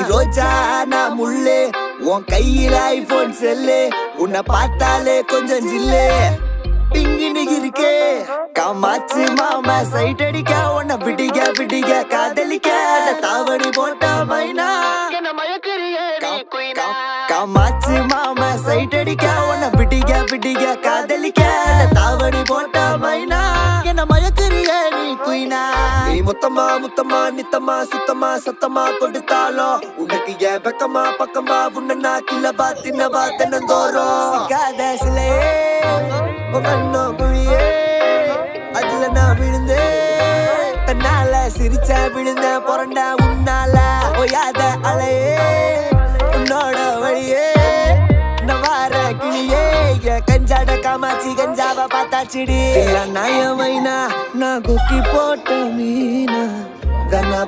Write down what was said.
ரோஜா நான் முள்ளு உன் கையில ஐபோன் செல்லு உன்னை பார்த்தாலே கொஞ்சம் ஜில்லு பிங்கினு இருக்கே காமாச்சு மாமா சைட் அடிக்க உன்னை பிடிக்க பிடிக்க காதலிக்க தாவணி போட்ட மைனா காமாச்சு மாமா சைட் அடிக்க உன்னை பிடிக்க பிடிக்க காதலிக்க தாவணி போட்ட மைனா என்ன மயக்கிறிய நீ குயினா நீ முத்தமா முத்தமா நித்தமா சுத்தமா சத்தமா கொடுத்தாலும் உனக்கு ஏன் பக்கமா பக்கமா உன்ன கிளபா தின்னவா தினந்தோறும் சிலே கண்ணோ குழியே அதுல நான் விழுந்தேன் தன்னால சிரிச்ச விழுந்த புரண்ட உன்னால ஓயாத அலையே உன்னோட வழியே நவார கிளியே கஞ்சாட காமாச்சி கஞ்சாவ பார்த்தாச்சிடி நாயமைனா நான் கொக்கி போட்ட மீனா கண்ணா